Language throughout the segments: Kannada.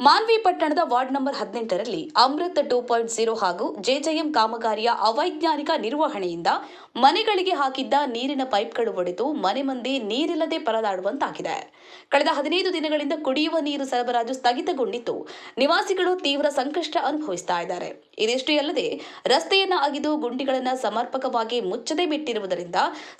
ಮಾನ್ವಿ ಪಟ್ಟಣದ ವಾರ್ಡ್ ನಂಬರ್ 18ರಲ್ಲಿ ಅಮೃತ್ 2.0 ಹಾಗೂ ಜೆಜೆಎಂ ಕಾಮಗಾರಿಯ ಅವೈಜ್ಞಾನಿಕ ನಿರ್ವಹಣೆಯಿಂದ ಮನೆಗಳಿಗೆ ಹಾಕಿದ್ದ ನೀರಿನ ಪೈಪ್ಗಳು ಒಡೆದು ಮನೆ ಮಂದಿ ನೀರಿಲ್ಲದೆ ಪರದಾಡುವಂತಾಗಿದೆ. ಕಳೆದ 15 ದಿನಗಳಿಂದ ಕುಡಿಯುವ ನೀರು ಸರಬರಾಜು ಸ್ಥಗಿತಗೊಂಡಿದ್ದು ನಿವಾಸಿಗಳು ತೀವ್ರ ಸಂಕಷ್ಟ ಅನುಭವಿಸುತ್ತಾ ಇದ್ದಾರೆ. ಇದಿಷ್ಟೇ ಅಲ್ಲದೆ ರಸ್ತೆಯನ್ನ ಅಗೆದು ಗುಂಡಿಗಳನ್ನು ಸಮರ್ಪಕವಾಗಿ ಮುಚ್ಚದೆ ಬಿಟ್ಟಿರುವುದರಿಂದ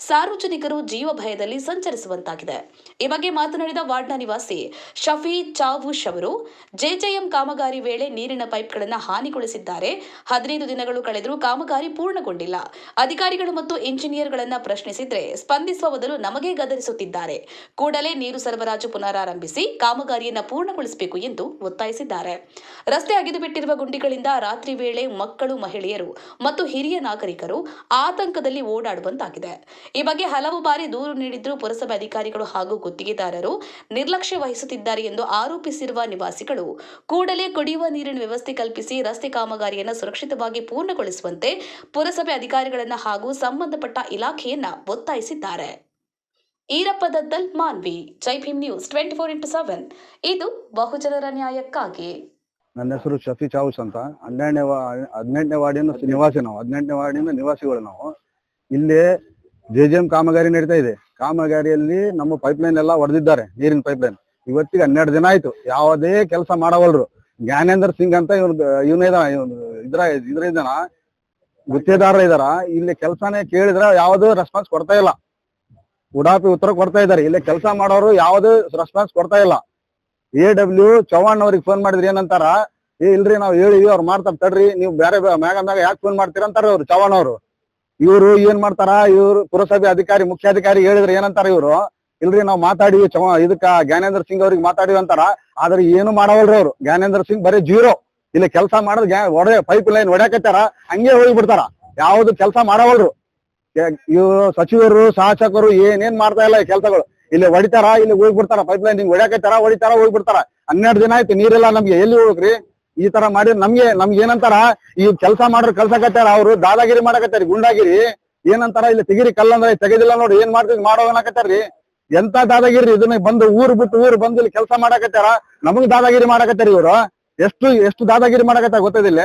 ಸಾರ್ವಜನಿಕರು ಜೀವ ಭಯದಲ್ಲಿ ಸಂಚರಿಸುವಂತಾಗಿದೆ. ಈ ಬಗ್ಗೆ ಮಾತನಾಡಿದ ವಾರ್ಡ್ನ ನಿವಾಸಿ ಶಫಿ ಚಾವುಶ್ ಅವರು ಜೆಜೆಎಂ ಕಾಮಗಾರಿ ವೇಳೆ ನೀರಿನ ಪೈಪ್ಗಳನ್ನು ಹಾನಿಗೊಳಿಸಿದ್ದಾರೆ. 15 ದಿನಗಳು ಕಳೆದರೂ ಕಾಮಗಾರಿ ಪೂರ್ಣಗೊಂಡಿಲ್ಲ. ಅಧಿಕಾರಿಗಳು ಮತ್ತು ಇಂಜಿನಿಯರ್ಗಳನ್ನು ಪ್ರಶ್ನಿಸಿದ್ರೆ ಸ್ಪಂದಿಸುವ ಬದಲು ನಮಗೆ ಗದರಿಸುತ್ತಿದ್ದಾರೆ. ಕೂಡಲೇ ನೀರು ಸರಬರಾಜು ಪುನರಾರಂಭಿಸಿ ಕಾಮಗಾರಿಯನ್ನು ಪೂರ್ಣಗೊಳಿಸಬೇಕು ಎಂದು ಒತ್ತಾಯಿಸಿದ್ದಾರೆ. ರಸ್ತೆ ಅಗೆದು ಬಿಟ್ಟಿರುವ ಗುಂಡಿಗಳಿಂದ ರಾತ್ರಿ ವೇಳೆ ಮಕ್ಕಳು, ಮಹಿಳೆಯರು ಮತ್ತು ಹಿರಿಯ ನಾಗರಿಕರು ಆತಂಕದಲ್ಲಿ ಓಡಾಡುವಂತಾಗಿದೆ. ಈ ಬಗ್ಗೆ ಹಲವು ಬಾರಿ ದೂರು ನೀಡಿದ್ರೂ ಪುರಸಭೆ ಅಧಿಕಾರಿಗಳು ಹಾಗೂ ಗುತ್ತಿಗೆದಾರರು ನಿರ್ಲಕ್ಷ್ಯ ವಹಿಸುತ್ತಿದ್ದಾರೆ ಎಂದು ಆರೋಪಿಸಿರುವ ನಿವಾಸಿಗಳು ಕೂಡಲೇ ಕುಡಿಯುವ ನೀರಿನ ವ್ಯವಸ್ಥೆ ಕಲ್ಪಿಸಿ ರಸ್ತೆ ಕಾಮಗಾರಿಯನ್ನು ಸುರಕ್ಷಿತವಾಗಿ ಪೂರ್ಣಗೊಳಿಸುವಂತೆ ಪುರಸಭೆ ಅಧಿಕಾರಿಗಳನ್ನು ಹಾಗೂ ಸಂಬಂಧಪಟ್ಟ ಇಲಾಖೆಯನ್ನ ಒತ್ತಾಯಿಸಿದ್ದಾರೆ. ಈರಪ್ಪ ದದ್ದಲ್, ಮಾನ್ವಿ, ಜೈ ಭೀಮ್ ನ್ಯೂಸ್ 24x7. ಇದು ಬಹುಜನರ ನ್ಯಾಯಕ್ಕಾಗಿ. ನನ್ನ ಹೆಸರು ಶಫಿ ಚಾವುಶ್ ಅಂತ. 18ನೇ ವಾರ್ಡಿನ ನಿವಾಸಿ ನಾವು. 18ನೇ ವಾರ್ಡಿನ ನಿವಾಸಿಗಳು ನಾವು. ಇಲ್ಲಿ ಜೆಜೆಎಂ ಕಾಮಗಾರಿ ನಡೀತಾ ಇದೆ. ಕಾಮಗಾರಿಯಲ್ಲಿ ನಮ್ಮ ಪೈಪ್ಲೈನ್ ಎಲ್ಲ ಹೊಡೆದಿದ್ದಾರೆ, ನೀರಿನ ಪೈಪ್ಲೈನ್. ಇವತ್ತಿಗೆ 12 ದಿನ ಆಯ್ತು, ಯಾವುದೇ ಕೆಲಸ ಮಾಡವಲ್ರು. ಜ್ಞಾನೇಂದ್ರ ಸಿಂಗ್ ಅಂತ ಇದಾನ ಗುತ್ತೇದಾರ ಇದಾರ. ಇಲ್ಲಿ ಕೆಲಸನೇ ಕೇಳಿದ್ರೆ ಯಾವುದೂ ರೆಸ್ಪಾನ್ಸ್ ಕೊಡ್ತಾ ಇಲ್ಲ. ಉಡಾಪಿ ಉತ್ತರ ಕೊಡ್ತಾ ಇದ್ದಾರೆ. ಇಲ್ಲಿ ಕೆಲಸ ಮಾಡೋರು ಯಾವುದೇ ರೆಸ್ಪಾನ್ಸ್ ಕೊಡ್ತಾ ಇಲ್ಲ. AW ಚವ್ಹಾಣ್ ಅವ್ರಿಗೆ ಫೋನ್ ಮಾಡಿದ್ರಿ ಏನಂತಾರ, ಇಲ್ರಿ ನಾವು ಹೇಳಿವಿ ಅವ್ರು ಮಾಡ್ತಾರ ತಡ್ರಿ, ನೀವು ಬೇರೆ ಮ್ಯಾಗ ಯಾಕೆ ಫೋನ್ ಮಾಡ್ತೀರ ಅಂತಾರ ಅವ್ರು ಚವ್ಹಾಣ್ ಅವರು. ಇವ್ರು ಏನ್ ಮಾಡ್ತಾರ, ಇವ್ರು ಪುರಸಭೆ ಅಧಿಕಾರಿ ಮುಖ್ಯಾಧಿಕಾರಿ ಹೇಳಿದ್ರೆ ಏನಂತಾರ ಇವ್ರು, ಇಲ್ರಿ ನಾವು ಮಾತಾಡಿವಿ ಇದಕ್ಕ ಜ್ಞಾನೇಂದ್ರ ಸಿಂಗ್ ಅವ್ರಿಗೆ ಮಾತಾಡಿವಿ ಅಂತಾರ. ಆದ್ರೆ ಏನು ಮಾಡವಲ್ರಿ ಅವ್ರು. ಜ್ಞಾನೇಂದ್ರ ಸಿಂಗ್ ಬರೀ ಜೀರೋ. ಇಲ್ಲಿ ಕೆಲಸ ಮಾಡೋದು ಪೈಪ್ ಲೈನ್ ಹೊಡ್ಯಾಕತ್ತಾರ, ಹಂಗೆ ಹೋಗ್ಬಿಡ್ತಾರ. ಯಾವ್ದು ಕೆಲಸ ಮಾಡವಲ್ರು. ಇವ್ರು ಸಚಿವರು, ಶಾಸಕರು ಏನೇನ್ ಮಾಡ್ತಾ ಇಲ್ಲ ಈ ಕೆಲಸಗಳು. ಇಲ್ಲಿ ಹೊಡಿತಾರ, ಇಲ್ಲಿ ಹೋಗ್ಬಿಡ್ತಾರ. ಪೈಪ್ ಲೈನ್ ಹಿಂಗ್ ಹೊಡ್ಯಾಕತ್ತಾರ, ಹೊಡಿತಾರ, ಹೋಗ್ಬಿಡ್ತಾರ. 12 ದಿನ ಆಯ್ತು, ನೀರಿಲ್ಲ ನಮ್ಗೆ. ಎಲ್ಲಿ ಹೋಗ್ರಿ? ಈ ತರ ಮಾಡಿ ನಮ್ಗೆ ಏನಂತಾರ, ಈ ಕೆಲಸ ಮಾಡ್ರು ಕಲ್ಸಕತ್ತಾರ. ಅವ್ರು ದಾದಾಗಿರಿ ಮಾಡಕತ್ತಾರಿ, ಗುಂಡಾಗಿರಿ. ಏನಂತಾರ, ಇಲ್ಲಿ ತೆಗಿರಿ ಕಲ್ಲಂದ್ರೆ ತೆಗೆದಿಲ್ಲ ನೋಡಿ, ಏನ್ ಮಾಡ್ತೀವಿ ಮಾಡೋನಕತ್ತಾರ್ರಿ. ಎಂತ ದಾದಾಗಿರಿ ಇದನ್ನ ಬಂದು ಊರು ಬಿಟ್ಟು ಊರು ಬಂದು ಇಲ್ಲಿ ಕೆಲಸ ಮಾಡಕತ್ತಾರ. ನಮಗ್ ದಾದಾಗಿರಿ ಮಾಡಕತ್ತಾರ ಇವ್ರು. ಎಷ್ಟು ದಾದಾಗಿರಿ ಮಾಡಕತ್ತಾರ ಗೊತ್ತದಿಲ್ಲ.